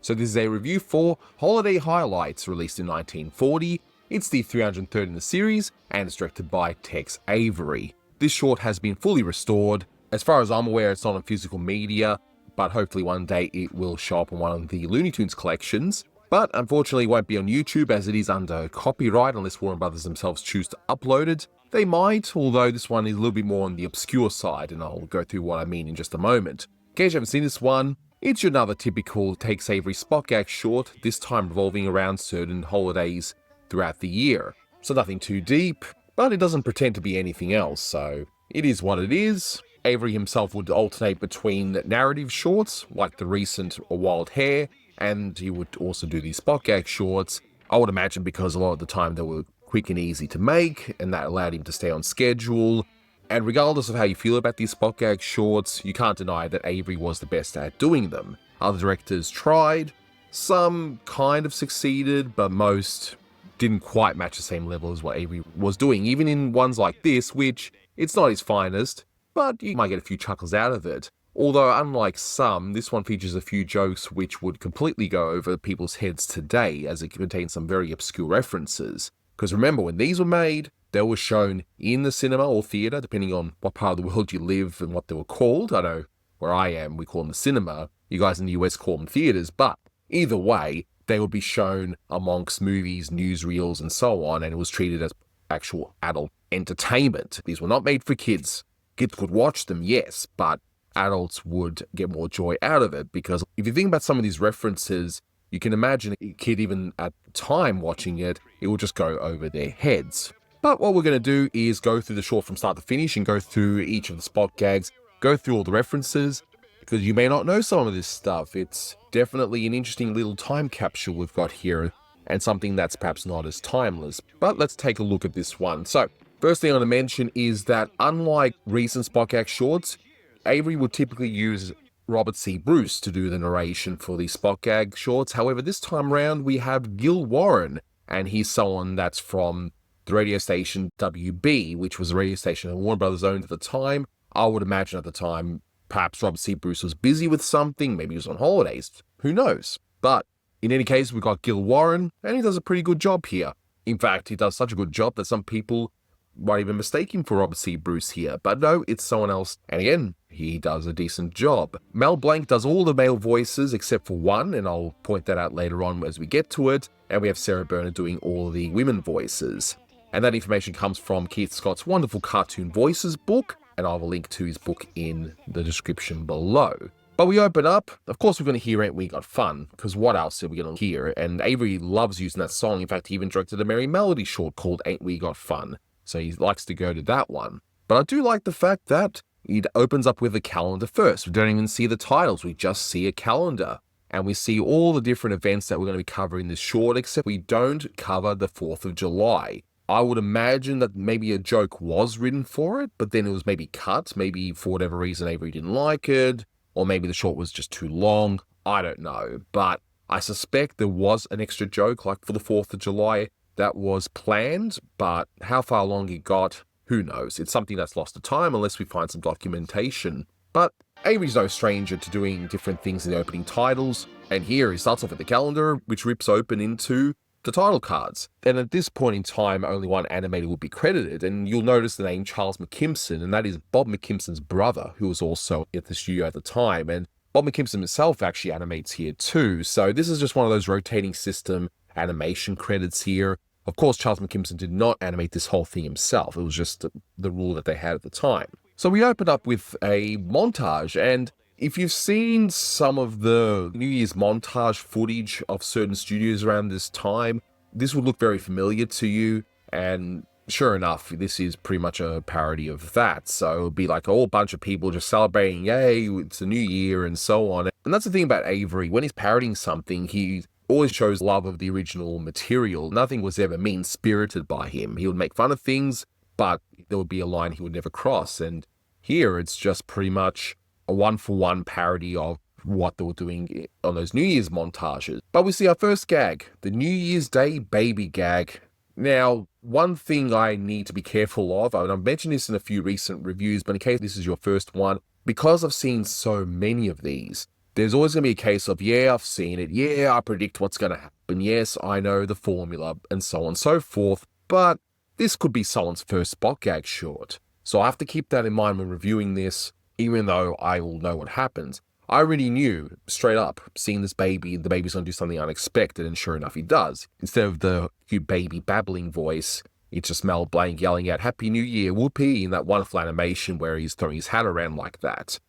So this is a review for Holiday Highlights, released in 1940. It's the 303rd in the series, and it's directed by Tex Avery. This short has been fully restored. As far as I'm aware, it's not on physical media, but hopefully one day it will show up on one of the Looney Tunes collections. But unfortunately it won't be on YouTube, as it is under copyright unless Warner Brothers themselves choose to upload it. They might, although this one is a little bit more on the obscure side, and I'll go through what I mean in just a moment. In case you haven't seen this one, it's another typical Tex Avery spot-gag short, this time revolving around certain holidays throughout the year. So nothing too deep, but it doesn't pretend to be anything else, so it is what it is. Avery himself would alternate between narrative shorts, like the recent Wild Hare, and he would also do these spot-gag shorts. I would imagine because a lot of the time they were quick and easy to make, and that allowed him to stay on schedule. And regardless of how you feel about these spot-gag shorts, you can't deny that Avery was the best at doing them. Other directors tried, some kind of succeeded, but most didn't quite match the same level as what Avery was doing, even in ones like this, which it's not his finest, but you might get a few chuckles out of it. Although, unlike some, this one features a few jokes which would completely go over people's heads today, as it contains some very obscure references. Because remember, when these were made, they were shown in the cinema or theatre, depending on what part of the world you live and what they were called. I know where I am, we call them the cinema. You guys in the US call them theatres, but either way, they would be shown amongst movies, newsreels, and so on, and it was treated as actual adult entertainment. These were not made for kids. Kids could watch them, yes, but adults would get more joy out of it, because if you think about some of these references, you can imagine a kid even at the time watching it, it will just go over their heads. But what we're going to do is go through the short from start to finish and go through each of the spot gags, go through all the references, because you may not know some of this stuff. It's definitely an interesting little time capsule we've got here, and something that's perhaps not as timeless. But let's take a look at this one. So, first thing I want to mention is that unlike recent spot gag shorts, Avery would typically use Robert C. Bruce to do the narration for these spot gag shorts. However, this time round we have Gil Warren, and he's someone that's from the radio station WB, which was a radio station that Warner Brothers owned at the time. I would imagine at the time, perhaps Robert C. Bruce was busy with something, maybe he was on holidays, who knows. But in any case, we've got Gil Warren, and he does a pretty good job here. In fact, he does such a good job that some people might even mistake him for Robert C. Bruce here, but no, it's someone else, and again, he does a decent job. Mel Blanc does all the male voices except for one, and I'll point that out later on as we get to it, and we have Berner doing all the women voices. And that information comes from Keith Scott's wonderful Cartoon Voices book, and I'll have a link to his book in the description below. But we open up, of course we're going to hear Ain't We Got Fun, because what else are we going to hear? And Avery loves using that song. In fact, he even directed a Merry Melody short called Ain't We Got Fun, so he likes to go to that one. But I do like the fact that it opens up with a calendar first. We don't even see the titles, we just see a calendar. And we see all the different events that we're going to be covering this short, except we don't cover the 4th of July. I would imagine that maybe a joke was written for it, but then it was maybe cut. Maybe for whatever reason Avery didn't like it, or maybe the short was just too long. I don't know. But I suspect there was an extra joke, like for the 4th of July, that was planned, but how far along it got, who knows? It's something that's lost to time unless we find some documentation. But Avery's no stranger to doing different things in the opening titles, and here he starts off with the calendar, which rips open into the title cards. And at this point in time, only one animator would be credited, and you'll notice the name Charles McKimson, and that is Bob McKimson's brother, who was also at the studio at the time. And Bob McKimson himself actually animates here too, so this is just one of those rotating system animation credits here. Of course, Charles McKimson did not animate this whole thing himself. It was just the rule that they had at the time. So we open up with a montage, and if you've seen some of the New Year's montage footage of certain studios around this time, this would look very familiar to you, and sure enough, this is pretty much a parody of that. So it would be like a whole bunch of people just celebrating, yay, it's a new year, and so on. And that's the thing about Avery. When he's parodying something, he always shows love of the original material. Nothing was ever mean-spirited by him. He would make fun of things, but there would be a line he would never cross. And here, it's just pretty much a one-for-one parody of what they were doing on those New Year's montages. But we see our first gag, the New Year's Day baby gag. Now, one thing I need to be careful of, and I've mentioned this in a few recent reviews, but in case this is your first one, because I've seen so many of these, There's always going to be a case of, yeah, I've seen it, yeah, I predict what's going to happen, yes, I know the formula, and so on and so forth, but this could be someone's first spot gag short. So I have to keep that in mind when reviewing this, even though I will know what happens. I already knew, straight up, seeing this baby, the baby's going to do something unexpected, and sure enough, he does. Instead of the cute baby babbling voice, it's just Mel Blanc yelling out, Happy New Year, whoopee, in that wonderful animation where he's throwing his hat around like that.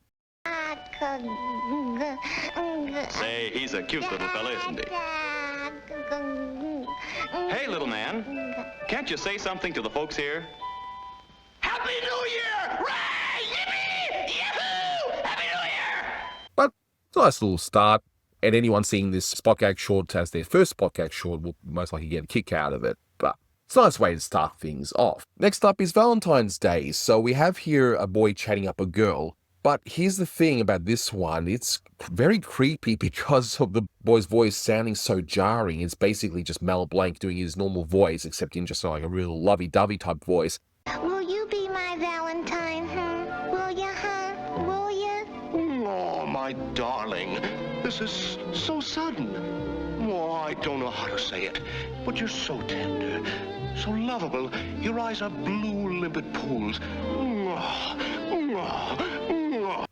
Say, he's a cute little fella, isn't he? Hey, little man, can't you say something to the folks here? Happy New Year! Hooray! Yippee! Yahoo! Happy New Year! But it's a nice little start, and anyone seeing this spot gag short as their first spot gag short will most likely get a kick out of it, but it's a nice way to start things off. Next up is Valentine's Day. So we have here a boy chatting up a girl, but here's the thing about this one. It's very creepy because of the boy's voice sounding so jarring. It's basically just Mel Blanc doing his normal voice, except in just like a real lovey-dovey type voice. Will you be my Valentine, huh? Will you, huh? Will you? Oh, my darling, this is so sudden. Oh, I don't know how to say it, but you're so tender, so lovable. Your eyes are blue, limpid pools.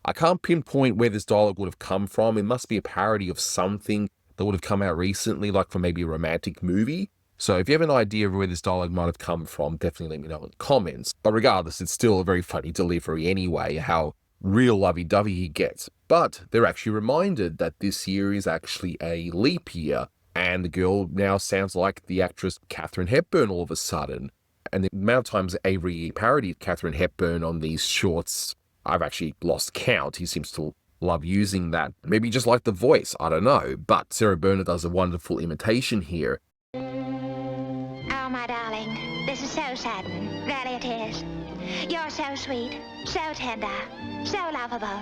I can't pinpoint where this dialogue would have come from. It must be a parody of something that would have come out recently, like from maybe a romantic movie. So if you have an idea of where this dialogue might have come from, definitely let me know in the comments. But regardless, it's still a very funny delivery anyway, how real lovey-dovey he gets. But they're actually reminded that this year is actually a leap year, and the girl now sounds like the actress Katherine Hepburn all of a sudden. And the amount of times Avery parodied Katherine Hepburn on these shorts, I've actually lost count. He seems to love using that. Maybe just like the voice, I don't know. But Sarah Berner does a wonderful imitation here. Oh, my darling, this is so sudden. Really it is. You're so sweet, so tender, so lovable.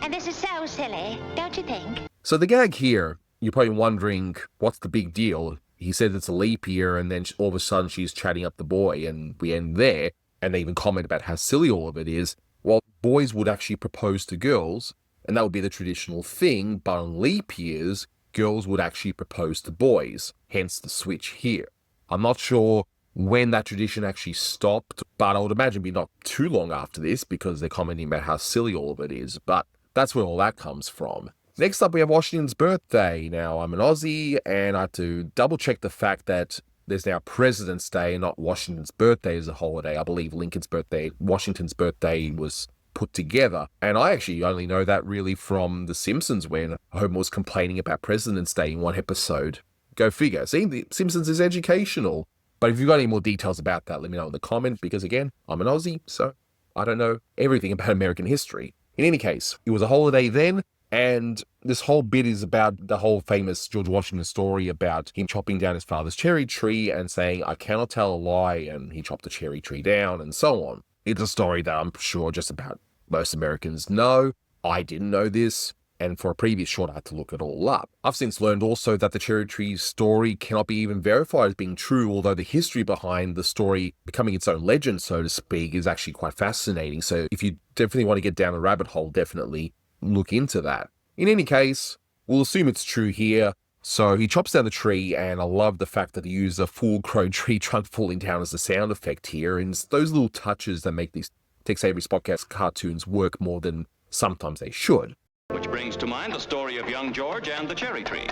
And this is so silly, don't you think? So the gag here, you're probably wondering, what's the big deal? He said it's a leap year, and then all of a sudden she's chatting up the boy, and we end there. And they even comment about how silly all of it is. Well, boys would actually propose to girls, and that would be the traditional thing, but on leap years, girls would actually propose to boys, hence the switch here. I'm not sure when that tradition actually stopped, but I would imagine it'd be not too long after this because they're commenting about how silly all of it is, but that's where all that comes from. Next up, we have Washington's birthday. Now, I'm an Aussie, and I have to double check the fact that there's now President's Day and not Washington's birthday as a holiday. I believe Lincoln's birthday, Washington's birthday was put together. And I actually only know that really from The Simpsons, when Homer was complaining about President's Day in one episode. Go figure. See, The Simpsons is educational. But if you've got any more details about that, let me know in the comment, because again, I'm an Aussie, so I don't know everything about American history. In any case, it was a holiday then, and this whole bit is about the whole famous George Washington story about him chopping down his father's cherry tree and saying, I cannot tell a lie, and he chopped the cherry tree down, and so on. It's a story that I'm sure just about most Americans know. I didn't know this, and for a previous short, I had to look it all up. I've since learned also that the cherry tree story cannot be even verified as being true, although the history behind the story becoming its own legend, so to speak, is actually quite fascinating. So if you definitely want to get down a rabbit hole, definitely look into that. In any case, we'll assume it's true here. So he chops down the tree, and I love the fact that he used a full-grown tree trunk falling down as a sound effect here. And it's those little touches that make these Tex Avery Spotcast cartoons work more than sometimes they should. Which brings to mind the story of young George and the cherry tree.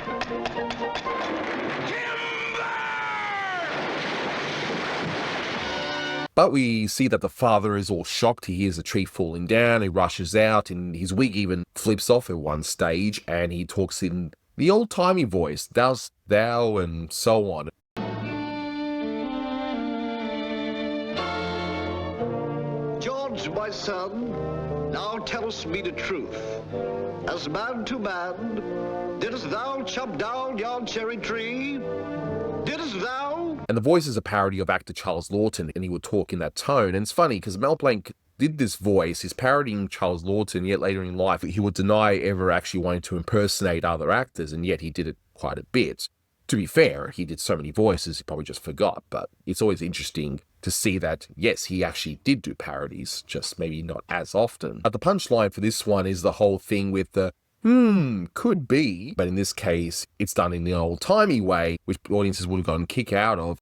But we see that the father is all shocked. He hears the tree falling down, he rushes out, and his wig even flips off at one stage, and he talks in the old-timey voice, dost thou, and so on. George, my son, now tellest me the truth. As man to man, didst thou chop down yon cherry tree? Didst thou? And the voice is a parody of actor Charles Lawton, and he would talk in that tone. And it's funny because Mel Blanc did this voice. He's parodying Charles Lawton, yet later in life he would deny ever actually wanting to impersonate other actors, and yet he did it quite a bit. To be fair, he did so many voices he probably just forgot, but it's always interesting to see that, yes, he actually did do parodies, just maybe not as often. But the punchline for this one is the whole thing with the could be. But in this case, it's done in the old-timey way, which audiences would have gotten a kick out of.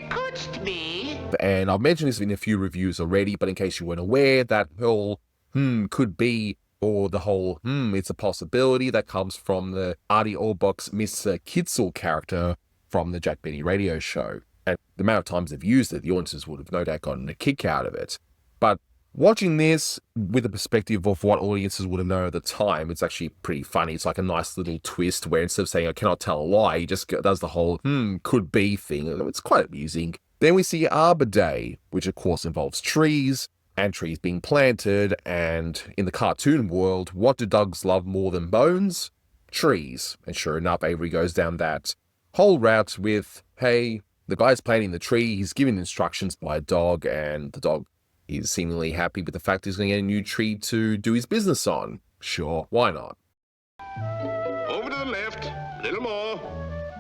Could be. And I've mentioned this in a few reviews already, but in case you weren't aware, that whole could be, or the whole it's a possibility, that comes from the Artie Orbach's Mr. Kitzel character from the Jack Benny radio show. And the amount of times they've used it, the audiences would have no doubt gotten a kick out of it. But watching this with the perspective of what audiences would have known at the time, it's actually pretty funny. It's like a nice little twist where instead of saying, I cannot tell a lie, he just does the whole could be thing. It's quite amusing. Then we see Arbor Day, which of course involves trees and trees being planted. And in the cartoon world, what do dogs love more than bones? Trees. And sure enough, Avery goes down that whole route with, hey, the guy's planting the tree, he's given instructions by a dog, and the dog is seemingly happy with the fact he's going to get a new tree to do his business on. Sure, why not? Over to the left, a little more,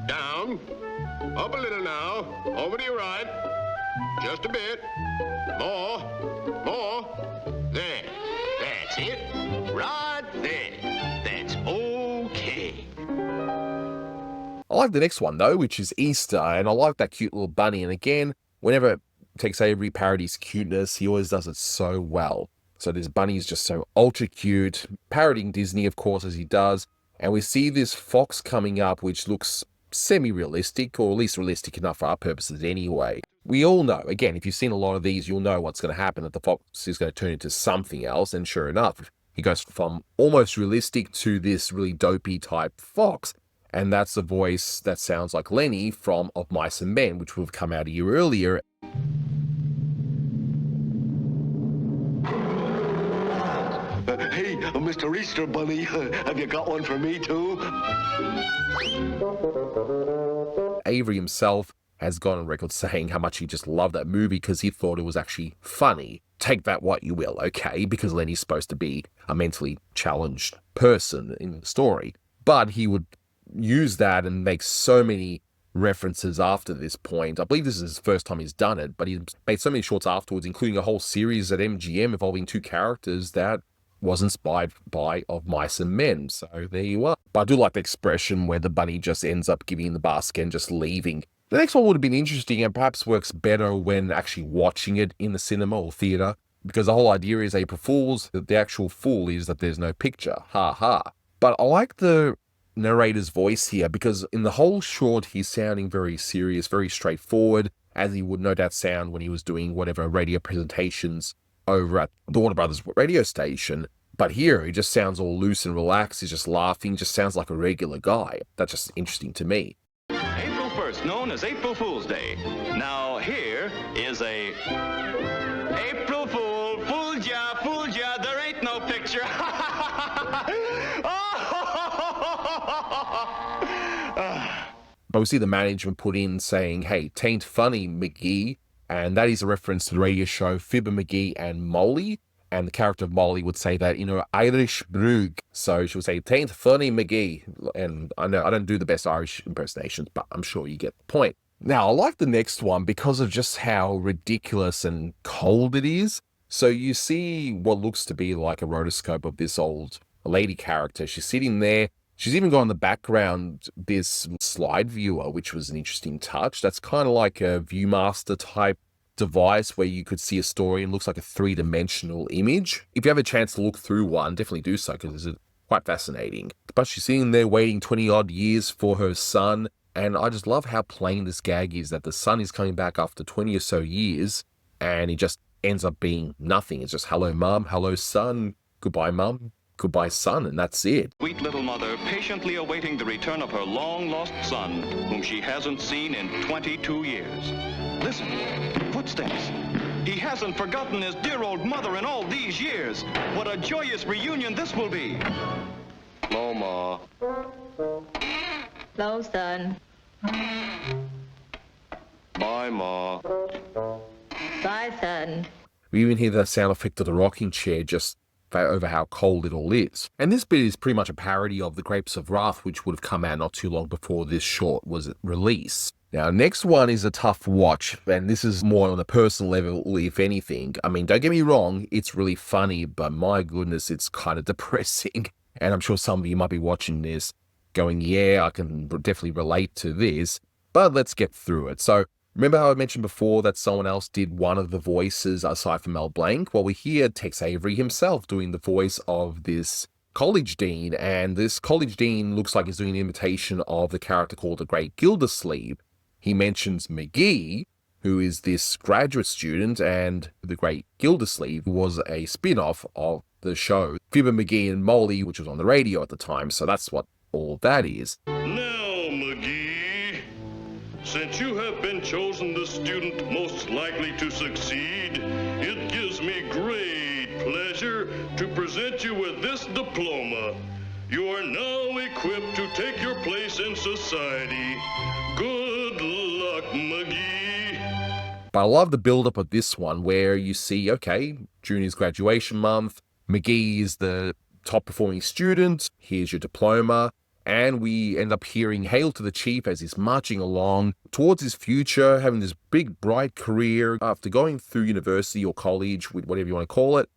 down, up a little now, over to your right, just a bit, more, there, that's it, right there, that's okay. I like the next one though, which is Easter, and I like that cute little bunny, and again, whenever Tex Avery parodies cuteness, he always does it so well. So this bunny is just so ultra cute, parodying Disney, of course, as he does. And we see this fox coming up, which looks semi-realistic, or at least realistic enough for our purposes anyway. We all know, again, if you've seen a lot of these, you'll know what's going to happen, that the fox is going to turn into something else. And sure enough, he goes from almost realistic to this really dopey type fox. And that's the voice that sounds like Lenny from Of Mice and Men, which would have come out a year earlier. Hey, Mr. Easter Bunny, have you got one for me too? Avery himself has gone on record saying how much he just loved that movie because he thought it was actually funny. Take that what you will, okay? Because Lenny's supposed to be a mentally challenged person in the story. But he would use that and make so many references after this point. I believe this is his first time he's done it, but he made so many shorts afterwards, including a whole series at MGM involving two characters that was inspired by Of Mice and Men. So there you are. But I do like the expression where the bunny just ends up giving the basket and just leaving. The next one would have been interesting and perhaps works better when actually watching it in the cinema or theater, because the whole idea is April Fool's. The actual fool is that there's no picture. Ha ha. But I like the narrator's voice here, because in the whole short he's sounding very serious, very straightforward, as he would no doubt sound when he was doing whatever radio presentations over at the Warner Brothers radio station. But here he just sounds all loose and relaxed. He's just laughing, just sounds like a regular guy. That's just interesting to me. April 1st, known as April Fool's Day. Now here is a April Fool, fooled ya, there ain't no picture. But we see the management put in saying, hey, tain't funny, McGee. And that is a reference to the radio show Fibber McGee and Molly. And the character of Molly would say that in her Irish brogue. So she would say, tain't funny, McGee. And I know I don't do the best Irish impersonations, but I'm sure you get the point. Now, I like the next one because of just how ridiculous and cold it is. So you see what looks to be like a rotoscope of this old lady character. She's sitting there. She's even got in the background this slide viewer, which was an interesting touch. That's kind of like a Viewmaster type device where you could see a story and looks like a three-dimensional image. If you have a chance to look through one, definitely do so because it's quite fascinating. But she's sitting there waiting 20 odd years for her son. And I just love how plain this gag is, that the son is coming back after 20 or so years and he just ends up being nothing. It's just, hello, mum, hello, son, goodbye, mum, goodbye, son, and that's it. Sweet little mother patiently awaiting the return of her long-lost son, whom she hasn't seen in 22 years. Listen, footsteps. He hasn't forgotten his dear old mother in all these years. What a joyous reunion this will be. Hello, Ma. Hello, son. Bye, Ma. Bye, son. We even hear the sound effect of the rocking chair just over how cold it all is. And this bit is pretty much a parody of The Grapes of Wrath, which would have come out not too long before this short was released. Now, next one is a tough watch, and this is more on a personal level, if anything. I mean, don't get me wrong, it's really funny, but my goodness, it's kind of depressing. And I'm sure some of you might be watching this going, yeah, I can definitely relate to this, but let's get through it. So, remember how I mentioned before that someone else did one of the voices aside from Mel Blanc? Well, we hear Tex Avery himself doing the voice of this college dean, and this college dean looks like he's doing an imitation of the character called the Great Gildersleeve. He mentions McGee, who is this graduate student, and the Great Gildersleeve was a spin-off of the show Fibber McGee and Molly, which was on the radio at the time, so that's what all that is. Now, McGee, since you have been chosen the student most likely to succeed, it gives me great pleasure to present you with this diploma. You are now equipped to take your place in society. Good luck, McGee. But I love the build-up of this one where you see, okay, June is graduation month, McGee is the top-performing student, here's your diploma, and we end up hearing Hail to the Chief as he's marching along towards his future, having this big, bright career after going through university or college, whatever you want to call it.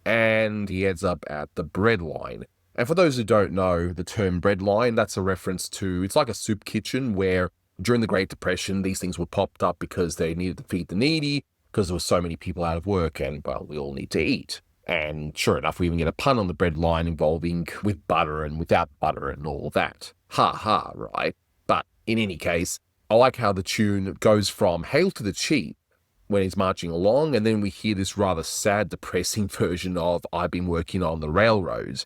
And he ends up at the breadline. And for those who don't know the term breadline, that's a reference to, it's like a soup kitchen where during the Great Depression, these things were popped up because they needed to feed the needy, because there were so many people out of work and, well, we all need to eat. And sure enough, we even get a pun on the breadline involving with butter and without butter and all that. Ha ha, right? But in any case, I like how the tune goes from Hail to the Chief when he's marching along, and then we hear this rather sad, depressing version of I've been working on the railroads.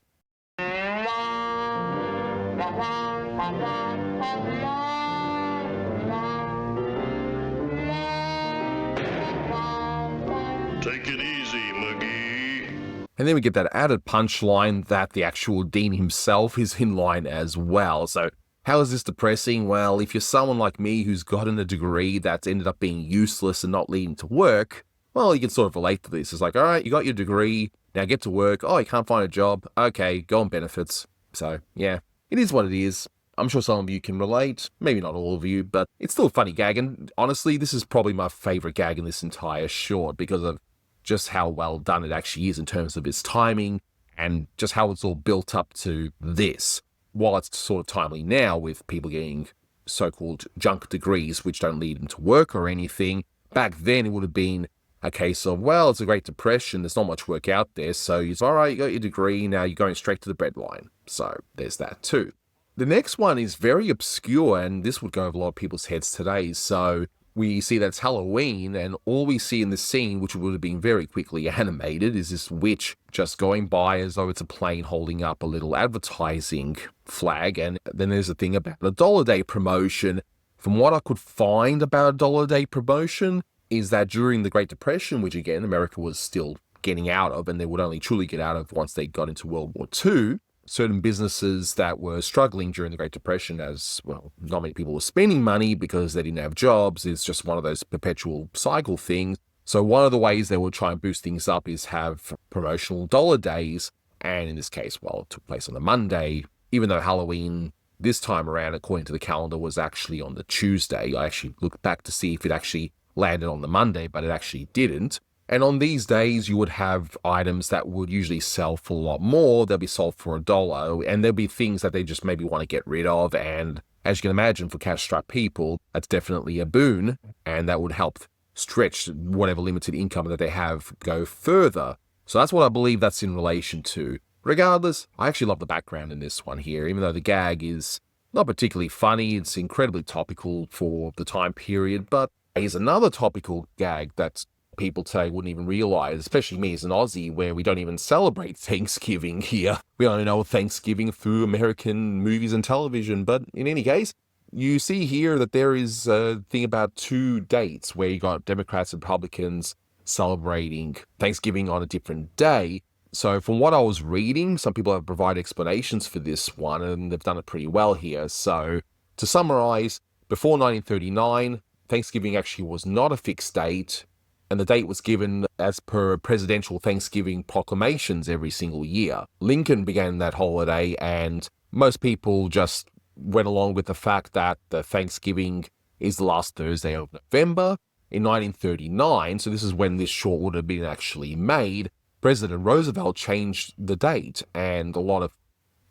Take it easy, McGee. And then we get that added punchline that the actual dean himself is in line as well. So how is this depressing? Well, if you're someone like me who's gotten a degree that's ended up being useless and not leading to work, well, you can sort of relate to this. It's like, all right, you got your degree, now get to work. Oh, you can't find a job. Okay, go on benefits. So, yeah, it is what it is. I'm sure some of you can relate, maybe not all of you, but it's still a funny gag. And honestly, this is probably my favorite gag in this entire short because of just how well done it actually is in terms of its timing and just how it's all built up to this. While it's sort of timely now with people getting so-called junk degrees which don't lead into work or anything, back then it would have been a case of, well, it's a Great Depression, there's not much work out there, so you say, all right, you got your degree, now you're going straight to the breadline. So there's that too. The next one is very obscure, and this would go over a lot of people's heads today. So we see that it's Halloween, and all we see in this scene, which would have been very quickly animated, is this witch just going by as though it's a plane holding up a little advertising flag. And then there's a thing about a $1 promotion. From what I could find about a $1 promotion is that during the Great Depression, which again, America was still getting out of, and they would only truly get out of once they got into World War II, certain businesses that were struggling during the Great Depression, as well, not many people were spending money because they didn't have jobs. It's just one of those perpetual cycle things. So one of the ways they would try and boost things up is have promotional dollar days. And in this case, well, it took place on the Monday, even though Halloween this time around, according to the calendar, was actually on the Tuesday. I actually looked back to see if it actually landed on the Monday, but it actually didn't. And on these days, you would have items that would usually sell for a lot more. They'll be sold for $1, and there'll be things that they just maybe want to get rid of. And as you can imagine, for cash-strapped people, that's definitely a boon, and that would help stretch whatever limited income that they have go further. So that's what I believe that's in relation to. Regardless, I actually love the background in this one here, even though the gag is not particularly funny. It's incredibly topical for the time period, but here's another topical gag that's people today wouldn't even realize, especially me as an Aussie, where we don't even celebrate Thanksgiving here. We only know Thanksgiving through American movies and television. But in any case, you see here that there is a thing about 2 dates where you got Democrats and Republicans celebrating Thanksgiving on a different day. So from what I was reading, some people have provided explanations for this one, and they've done it pretty well here. So to summarize, before 1939, Thanksgiving actually was not a fixed date. and the date was given as per presidential Thanksgiving proclamations every single year. Lincoln began that holiday, and most people just went along with the fact that the Thanksgiving is the last Thursday of November. In 1939, so this is when this short would have been actually made, President Roosevelt changed the date, and a lot of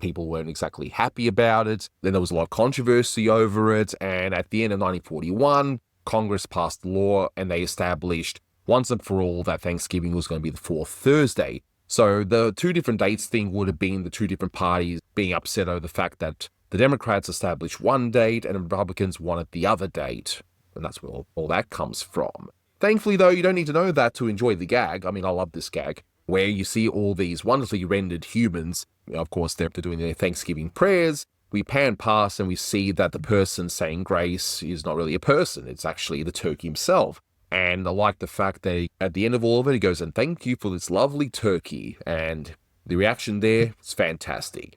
people weren't exactly happy about it. Then there was a lot of controversy over it, and at the end of 1941, Congress passed a law and they established once and for all that Thanksgiving was going to be the fourth Thursday. So the two different dates thing would have been the two different parties being upset over the fact that the Democrats established one date and the Republicans wanted the other date. And that's where all that comes from. Thankfully, though, you don't need to know that to enjoy the gag. I mean, I love this gag, where you see all these wonderfully rendered humans. Of course, they're doing their Thanksgiving prayers. We pan past and we see that the person saying grace is not really a person. It's actually the turkey himself. And I like the fact that at the end of all of it, he goes, and thank you for this lovely turkey. And the reaction there is fantastic.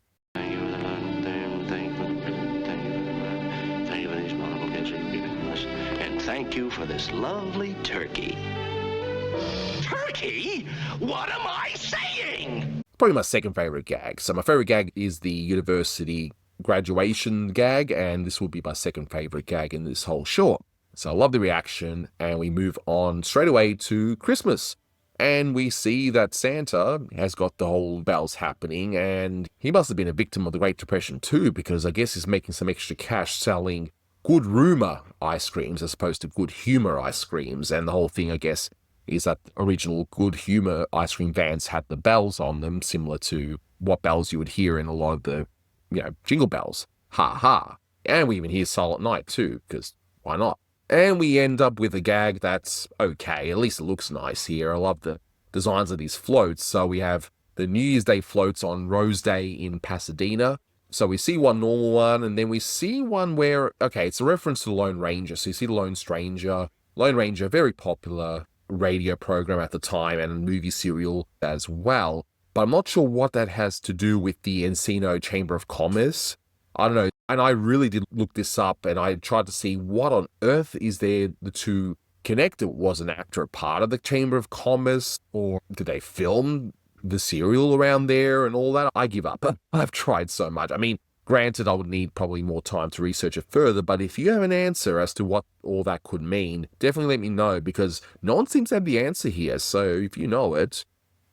Thank you for this lovely turkey. Turkey? What am I saying? Probably my second favorite gag. So my favorite gag is the university graduation gag, and this will be my second favorite gag in this whole short. So I love the reaction, and we move on straight away to Christmas. And we see that Santa has got the whole bells happening, and he must have been a victim of the Great Depression too, because I guess he's making some extra cash selling good rumor ice creams as opposed to good humor ice creams. And the whole thing, I guess, is that original good humor ice cream vans had the bells on them, similar to what bells you would hear in a lot of the, jingle bells. Ha ha. And we even hear Silent Night too, because why not? And we end up with a gag that's okay. At least it looks nice here. I love the designs of these floats. So we have the New Year's Day floats on Rose Day in Pasadena. So we see one normal one, and then we see one where, okay, it's a reference to the Lone Ranger. So you see the Lone Ranger, very popular radio program at the time and a movie serial as well. But I'm not sure what that has to do with the Encino Chamber of Commerce. I don't know. And I really did look this up, and I tried to see what on earth is there the two connected. Was an actor a part of the Chamber of Commerce, or did they film the serial around there and all that? I give up. I've tried so much. I mean, granted, I would need probably more time to research it further, but if you have an answer as to what all that could mean, definitely let me know, because no one seems to have the answer here. So if you know it,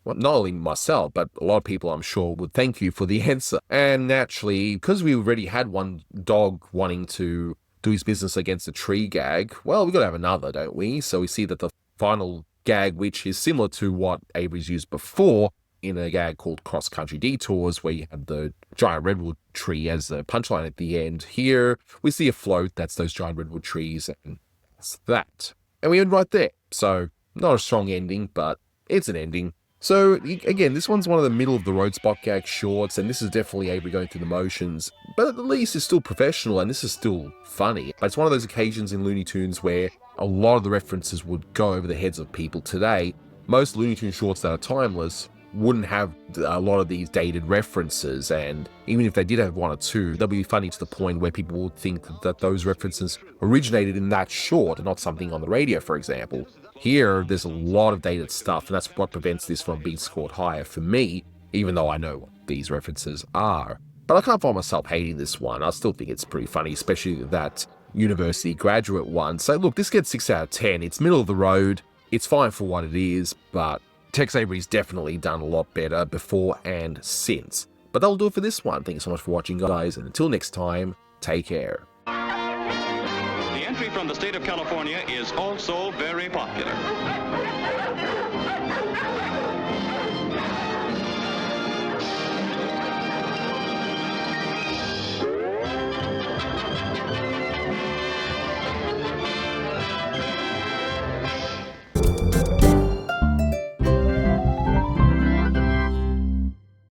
well, not only myself, but a lot of people I'm sure would thank you for the answer. And naturally, because we already had one dog wanting to do his business against a tree gag, well, we've got to have another, don't we? So we see that the final gag, which is similar to what Avery's used before, in a gag called Cross Country Detours, where you had the giant redwood tree as a punchline at the end. Here, we see a float, that's those giant redwood trees, and that's that. And we end right there. So, not a strong ending, but it's an ending. So, again, this one's one of the middle of the road spot gag shorts, and this is definitely Avery going through the motions, but at least it's still professional, and this is still funny. It's one of those occasions in Looney Tunes where a lot of the references would go over the heads of people today. Most Looney Tunes shorts that are timeless wouldn't have a lot of these dated references, and even if they did have one or two, they'll be funny to the point where people would think that those references originated in that short and not something on the radio, for example. Here, there's a lot of dated stuff, and that's what prevents this from being scored higher for me, even though I know what these references are. But I can't find myself hating this one. I still think it's pretty funny, especially that university graduate one. So look, this gets 6 out of 10. It's middle of the road. It's fine for what it is, but Tex Avery's definitely done a lot better before and since. But that'll do it for this one. Thank you so much for watching, guys, and until next time, take care. The entry from the state of California is also very popular.